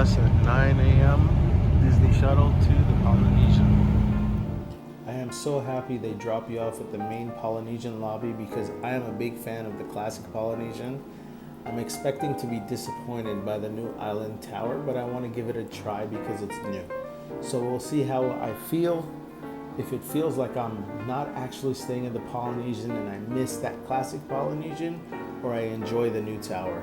bus at 9 a.m. Disney shuttle to the Polynesian. I am so happy they drop you off at the main Polynesian lobby because I am a big fan of the classic Polynesian. I'm expecting to be disappointed by the new Island Tower, but I want to give it a try because it's new. So we'll see how I feel. If it feels like I'm not actually staying in the Polynesian and I miss that classic Polynesian, or I enjoy the new tower.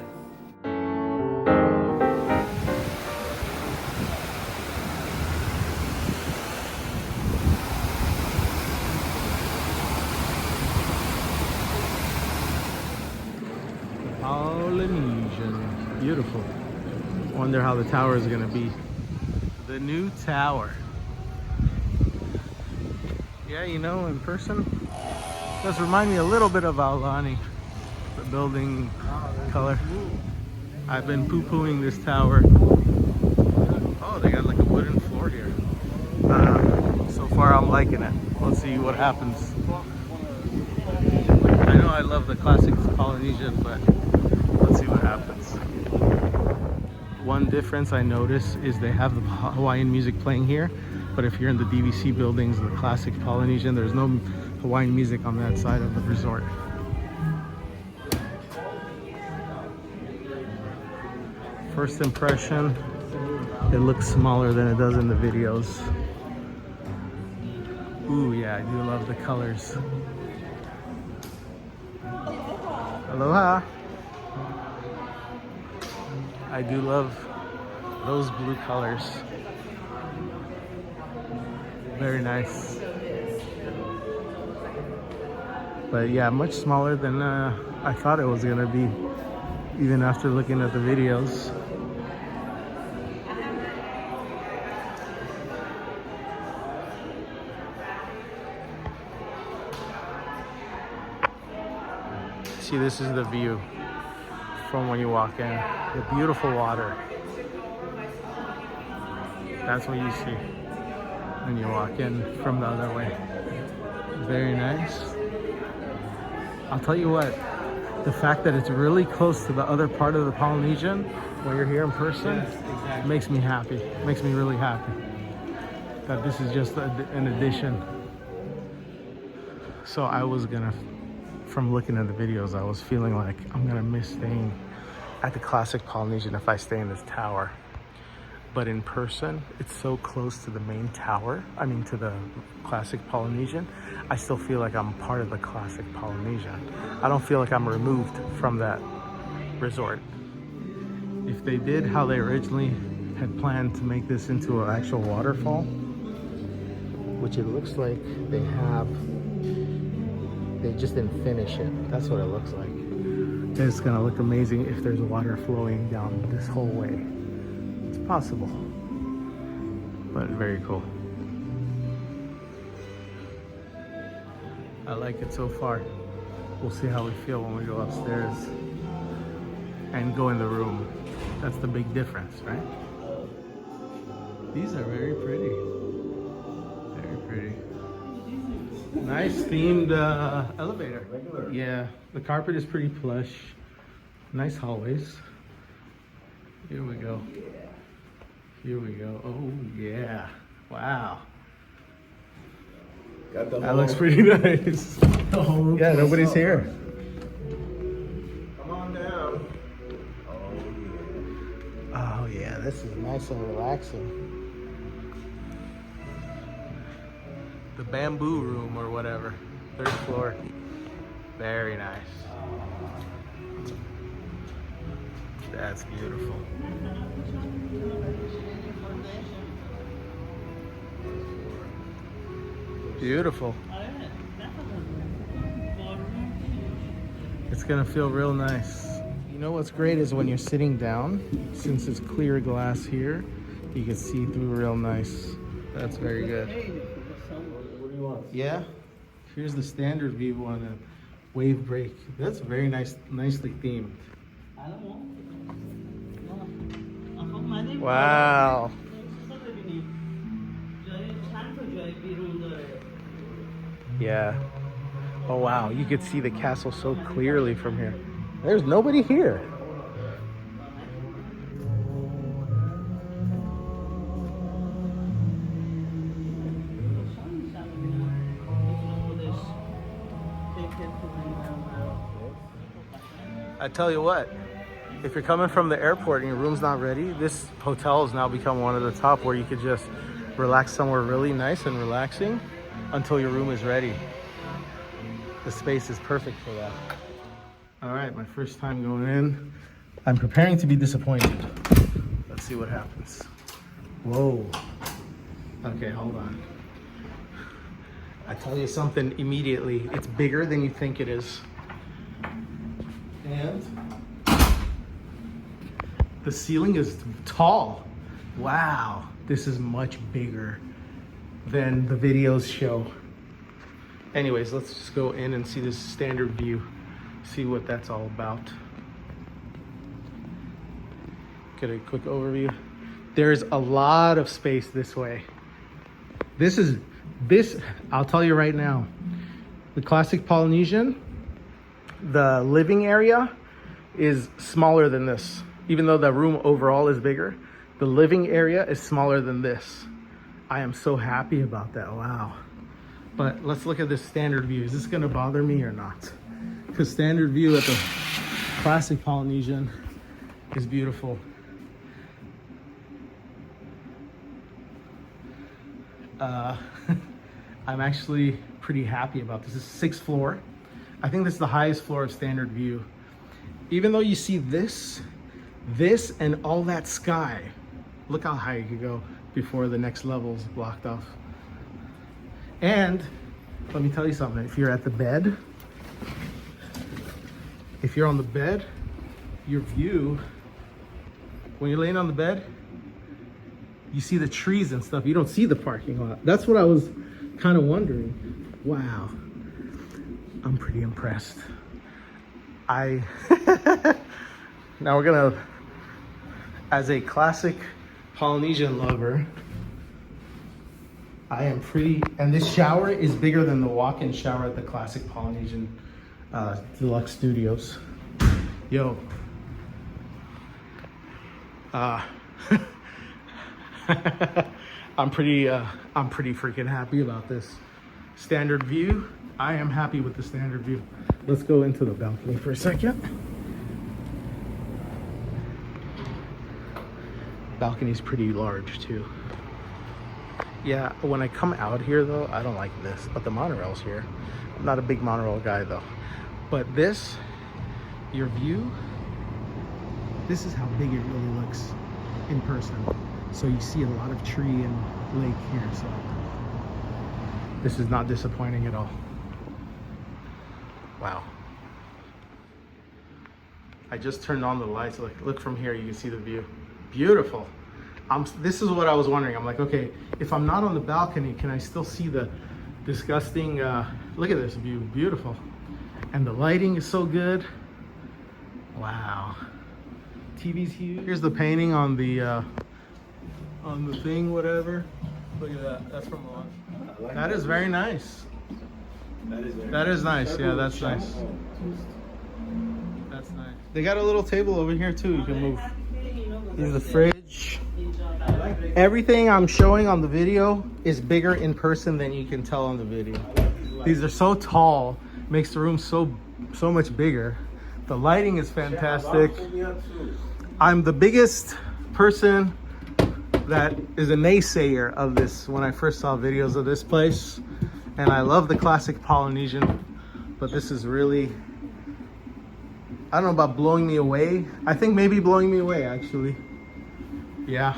Polynesian, beautiful. Wonder how the tower is gonna be. The new tower. Yeah, you know, in person, does remind me a little bit of Aulani, the building color. I've been poo-pooing this tower. Oh, they got like a wooden floor here. So far, I'm liking it. Let's see what happens. I know I love the classic Polynesian, but let's see what happens. One difference I notice is they have the Hawaiian music playing here, but if you're in the DVC buildings, the classic Polynesian, there's no Hawaiian music on that side of the resort. First impression, it looks smaller than it does in the videos. Ooh, yeah, I do love the colors. Aloha. I do love those blue colors. Very nice. But yeah, much smaller than I thought it was gonna be, even after looking at the videos. See, this is the view from when you walk in. The beautiful water. That's what you see when you walk in from the other way. Very nice. I'll tell you what, the fact that it's really close to the other part of the Polynesian when you're here in person, makes me happy. Makes me really happy that this is just an addition. So I was gonna, from looking at the videos, I was feeling like I'm gonna miss staying at the classic Polynesian if I stay in this tower. But in person, it's so close to the main tower, I mean to the classic Polynesian, I still feel like I'm part of the classic Polynesian. I don't feel like I'm removed from that resort. If they did how they originally had planned to make this into an actual waterfall, which it looks like they have, they just didn't finish it. That's what it looks like. It's gonna look amazing if there's water flowing down this whole way. It's possible, but very cool. I like it so far. We'll see how we feel when we go upstairs and go in the room. That's the big difference, right? These are very pretty. Very pretty. Nice themed elevator. Yeah, the carpet is pretty plush. Nice hallways. Here we go. Here we go. Oh yeah. Wow. That looks pretty nice. Yeah, nobody's here. Come on down. Oh yeah, this is nice and relaxing. The bamboo room or whatever. 3rd floor. Very nice. That's beautiful. Beautiful. It's gonna feel real nice. You know what's great is when you're sitting down, since it's clear glass here, you can see through real nice. That's very good. What do you want? Yeah. Here's the standard view on a wave break. That's very nice, nicely themed. Wow. Yeah. Oh wow, you could see the castle so clearly from here. There's nobody here. I tell you what, if you're coming from the airport and your room's not ready, this hotel has now become one of the top where you could just relax somewhere really nice and relaxing until your room is ready. The space is perfect for that. All right, my first time going in. I'm preparing to be disappointed. Let's see what happens. Whoa. Okay, hold on. I tell you something immediately. It's bigger than you think it is. And the ceiling is tall. Wow, this is much bigger than the videos show. Anyways, let's just go in and see this standard view, see what that's all about. Get a quick overview. There's a lot of space this way. I'll tell you right now, the classic Polynesian, the living area is smaller than this. Even though the room overall is bigger, the living area is smaller than this. I am so happy about that, wow. But let's look at this standard view. Is this gonna bother me or not? Because standard view at the classic Polynesian is beautiful. I'm actually pretty happy about this. This is 6th floor. I think this is the highest floor of standard view. Even though you see this and all that sky, look how high you could go before the next level's blocked off. And let me tell you something, if you're at the bed, if you're on the bed, your view, when you're laying on the bed, you see the trees and stuff. You don't see the parking lot. That's what I was kind of wondering. Wow, I'm pretty impressed. Now we're gonna, as a classic Polynesian lover, I am pretty, and this shower is bigger than the walk-in shower at the classic Polynesian deluxe studios. Yo. I'm pretty freaking happy about this. Standard view, I am happy with the standard view. Let's go into the balcony for a second. Balcony's pretty large too. Yeah, when I come out here though, I don't like this, but the monorail's here. I'm not a big monorail guy though. But this, your view, this is how big it really looks in person. So you see a lot of tree and lake here, so this is not disappointing at all. Wow. I just turned on the lights. Look from here, you can see the view. Beautiful. This is what I was wondering. I'm like, okay, if I'm not on the balcony, can I still see the disgusting, look at this view, beautiful. And the lighting is so good. Wow. TV's huge. Here's the painting on the thing, whatever. Look at that, that's from the launch. That is very nice. That is nice, yeah, that's nice. That's nice. They got a little table over here too, you can move. Here's the fridge. Everything I'm showing on the video is bigger in person than you can tell on the video. These are so tall, makes the room so much bigger. The lighting is fantastic. I'm the biggest person that is a naysayer of this when I first saw videos of this place. And I love the classic Polynesian, but this is really, I don't know about blowing me away. I think maybe blowing me away actually. Yeah,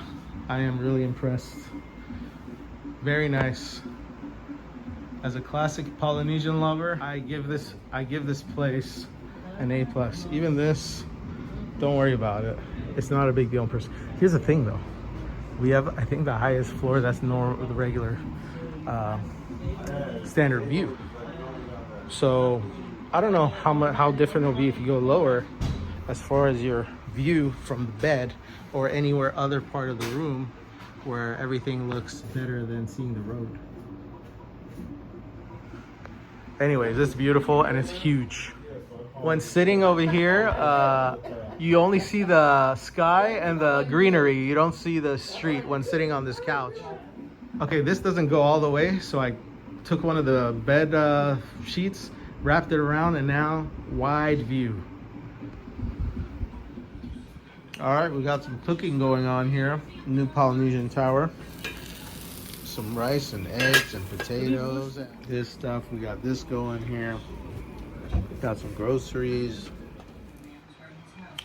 I am really impressed. Very nice. As a classic Polynesian lover, I give this place an A+. Even this, don't worry about it. It's not a big deal in person. Here's the thing though. We have, I think, the highest floor. That's the regular standard view. So I don't know how different it'll be if you go lower as far as your view from the bed or anywhere other part of the room where everything looks better than seeing the road. Anyways, it's beautiful and it's huge. When sitting over here, you only see the sky and the greenery. You don't see the street when sitting on this couch. Okay, this doesn't go all the way, so I took one of the bed sheets, wrapped it around, and now wide view. All right, we got some cooking going on here. New Polynesian Tower. Some rice and eggs and potatoes. This stuff, we got this going here. Got some groceries.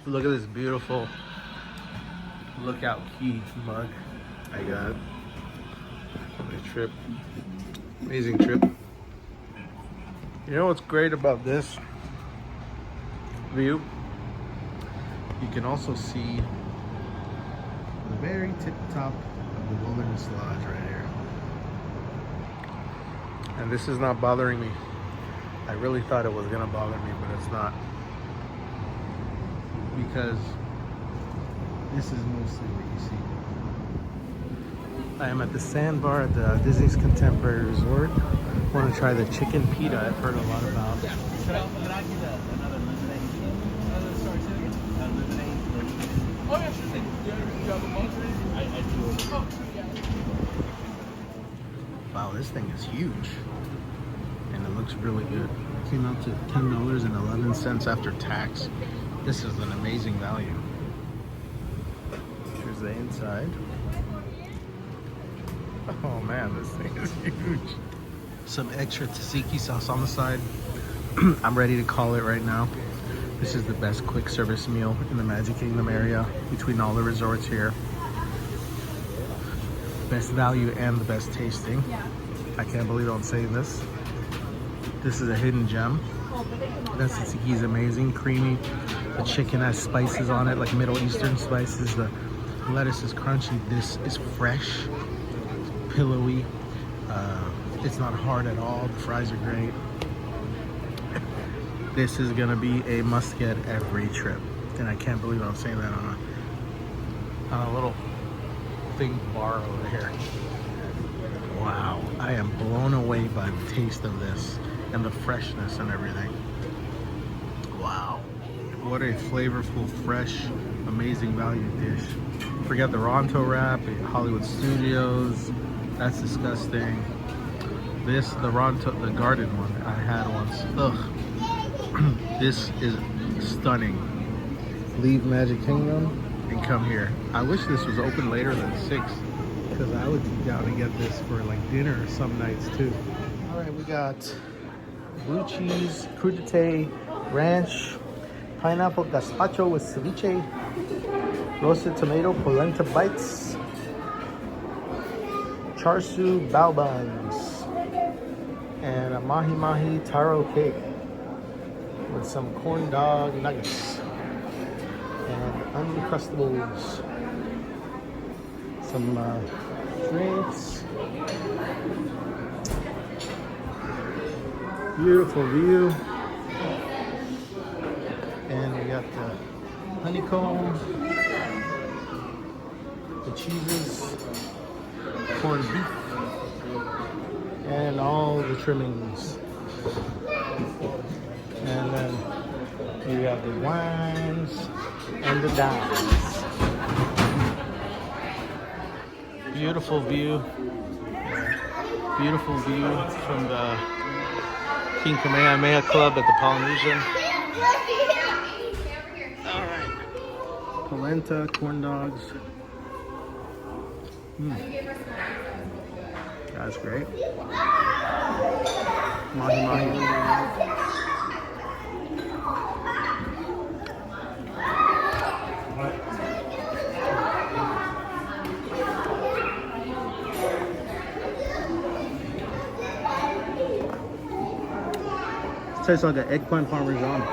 Look at this beautiful Lookout Key mug I got. My trip. Amazing trip. You know what's great about this view? You can also see the very tip top of the Wilderness Lodge right here. And this is not bothering me. I really thought it was gonna bother me, but it's not. Because this is mostly what you see. I am at the sandbar at the Disney's Contemporary Resort. I want to try the chicken pita I've heard a lot about. Could I get another lemonade? Sorry, say again? Lemonade? Oh, yeah, sure thing. You have a lemonade? I do. Oh, yeah. Wow, this thing is huge. And it looks really good. It came out to $10.11 after tax. This is an amazing value. Here's the inside. Oh man, this thing is huge. Some extra tzatziki sauce on the side. I'm ready to call it right now. This is the best quick service meal in the Magic Kingdom area between all the resorts here. Best value and the best tasting. I can't believe I'm saying this. This is a hidden gem. The tzatziki is amazing, creamy. The chicken has spices on it, like Middle Eastern spices. The lettuce is crunchy. This is fresh, pillowy. It's not hard at all. The fries are great. This is gonna be a must get every trip. And I can't believe I'm saying that on a little thing bar over here. Wow, I am blown away by the taste of this and the freshness and everything. Wow, what a flavorful, fresh, amazing value dish. Forget the Ronto wrap at Hollywood Studios. That's disgusting. This, the garden one I had once. Ugh. This is stunning. Leave Magic Kingdom and come here. I wish this was open later than 6, because I would be down to get this for like dinner some nights too. All right, we got blue cheese, crudité, ranch, pineapple gazpacho with ceviche, roasted tomato polenta bites, char siu bao buns, and a mahi mahi taro cake with some corn dog nuggets and Uncrustables, some drinks. Beautiful view. And we got the honeycomb, the cheeses, corned beef, and all the trimmings. And then we have the wines and the dines. Beautiful view. Beautiful view from the King Kamehameha Club at the Polynesian. All right. Polenta, corn dogs. That's great. Mahi mahi. Tastes like an eggplant parmesan. The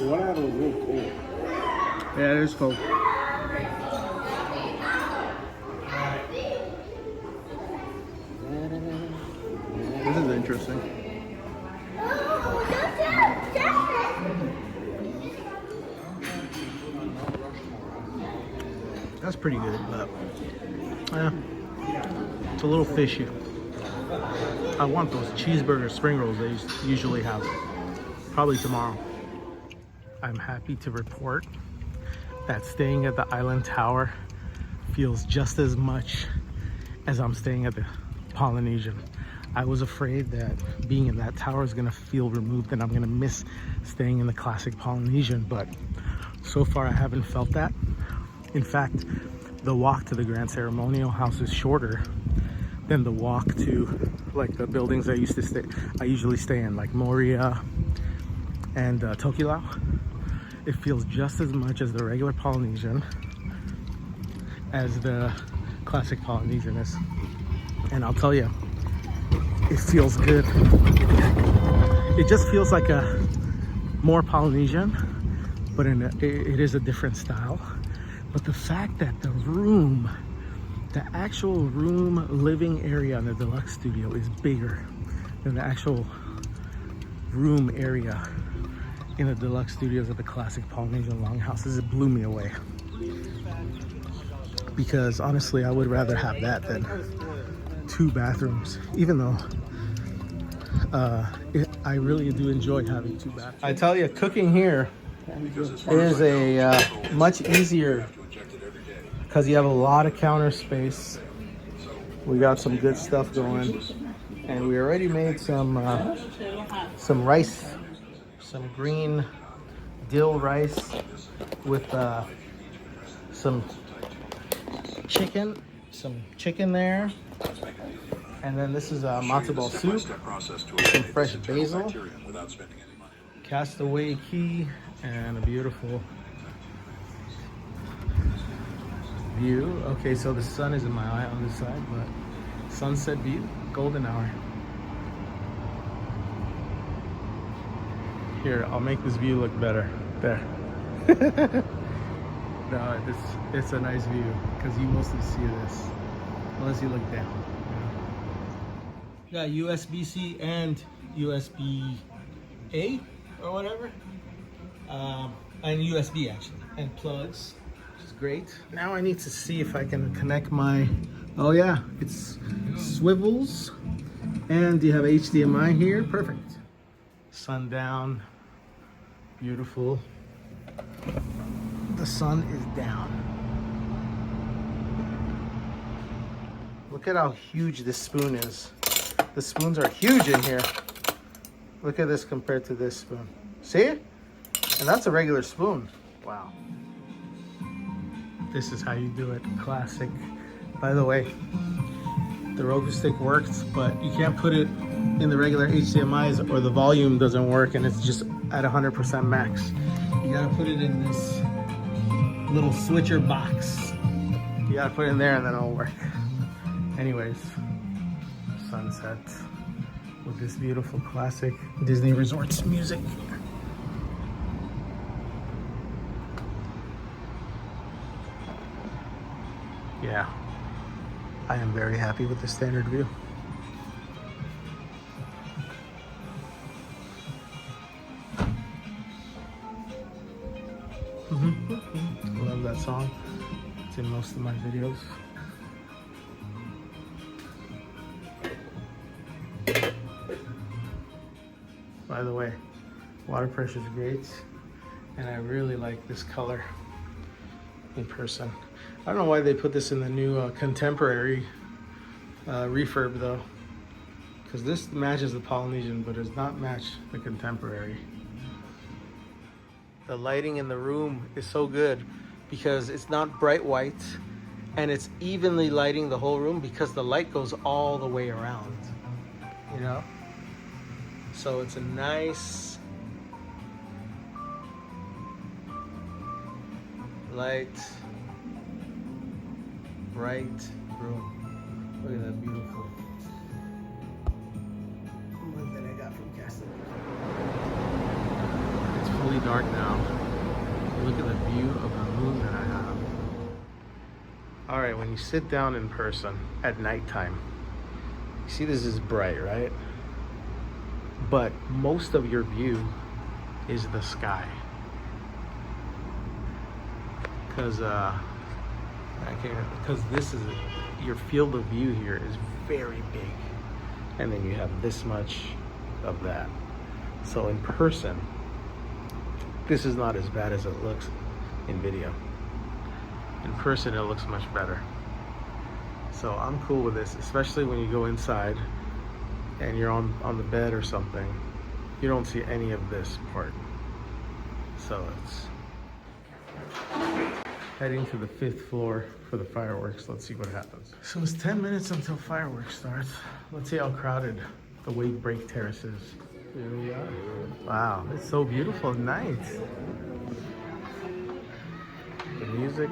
one I had was really cool. Yeah, it is cold. This is interesting. That's pretty good, but yeah, it's a little fishy. I want those cheeseburger spring rolls they usually have. Probably tomorrow. I'm happy to report that staying at the Island Tower feels just as much as I'm staying at the Polynesian. I was afraid that being in that tower is gonna feel removed and I'm gonna miss staying in the classic Polynesian, but So far, I haven't felt that. In fact, the walk to the Grand Ceremonial House is shorter than the walk to like the buildings I usually stay in, like Moria and Tokelau. It feels just as much as the regular Polynesian as the classic Polynesian is. And I'll tell you, it feels good. It just feels like a more Polynesian, but it is a different style. But the fact that the room, the actual room living area in the deluxe studio is bigger than the actual room area in the deluxe studios of the classic Polynesian longhouses, it blew me away. Because honestly, I would rather have that than 2 bathrooms, even though I really do enjoy having 2 bathrooms. I tell you, cooking here is a much easier because you have a lot of counter space. We got some good stuff going, and we already made some rice, some green dill rice with some chicken there, and then this is a matzo ball soup, some fresh basil, castaway key, and a beautiful view. Okay, so the sun is in my eye on this side, but sunset view, golden hour. Here, I'll make this view look better. There. No, it's a nice view because you mostly see this unless you look down. Got USB-C and USB-A or whatever, and USB actually, and plugs, which is great. Now I need to see if I can connect my, oh yeah, it's swivels, and you have HDMI here, perfect. Sundown, beautiful. The sun is down. Look at how huge this spoon is. The spoons are huge in here. Look at this compared to this spoon. See? And that's a regular spoon. Wow. This is how you do it. Classic. By the way, the Roku stick works, but you can't put it in the regular HDMIs or the volume doesn't work and it's just at 100% max. You gotta put it in this little switcher box. You gotta put it in there and then it'll work. Anyways, sunset with this beautiful classic Disney Resorts music. Yeah, I am very happy with the standard view. Love that song. It's in most of my videos. By the way, water pressure is great, and I really like this color in person. I don't know why they put this in the new contemporary refurb though, because this matches the Polynesian but does not match the contemporary. The lighting in the room is so good because it's not bright white and it's evenly lighting the whole room because the light goes all the way around, you know? So it's a nice light, bright room. Look at that beautiful mug that I got from Castle. It's fully dark now. Look at the view of the moon that I have. All right, when you sit down in person at nighttime, you see this is bright, right? But most of your view is the sky. Because this is your field of view here is very big, and then you have this much of that. So in person, this is not as bad as it looks in video. In person, it looks much better. So I'm cool with this, especially when you go inside and you're on the bed or something. You don't see any of this part. So it's Heading to the 5th floor for the fireworks. Let's see what happens. So it's 10 minutes until fireworks starts. Let's see how crowded the wave break terrace is. Here we are. Wow, it's so beautiful at night. The music.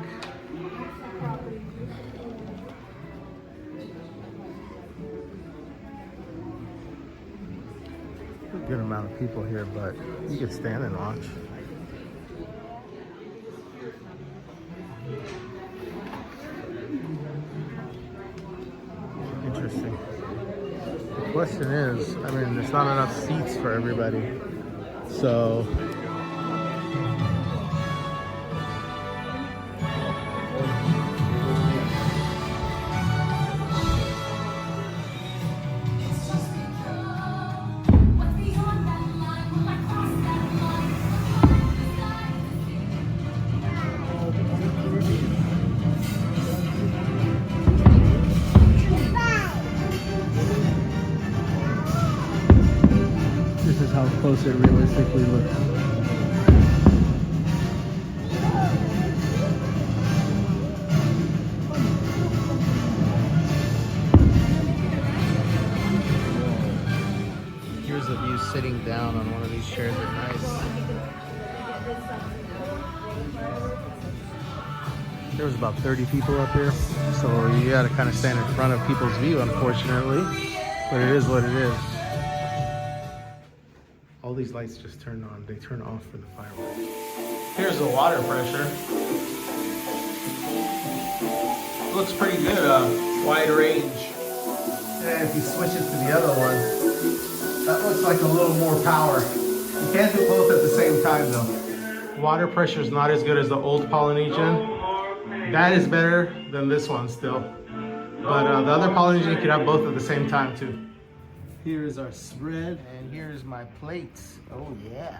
A good amount of people here, but you could stand and watch. Interesting. The question is, I mean, there's not enough seats for everybody. So this is how close it realistically looks. Here's the view sitting down on one of these chairs at night. There was about 30 people up here, so you gotta kind of stand in front of people's view, unfortunately. But it is what it is. All these lights just turned on. They turn off for the fireworks. Here's the water pressure. Looks pretty good, wide range. And if you switch it to the other one, that looks like a little more power. You can't do both at the same time though. Water pressure is not as good as the old Polynesian. That is better than this one still. But the other Polynesian, you could have both at the same time too. Here is our spread. And here's my plates. Oh yeah.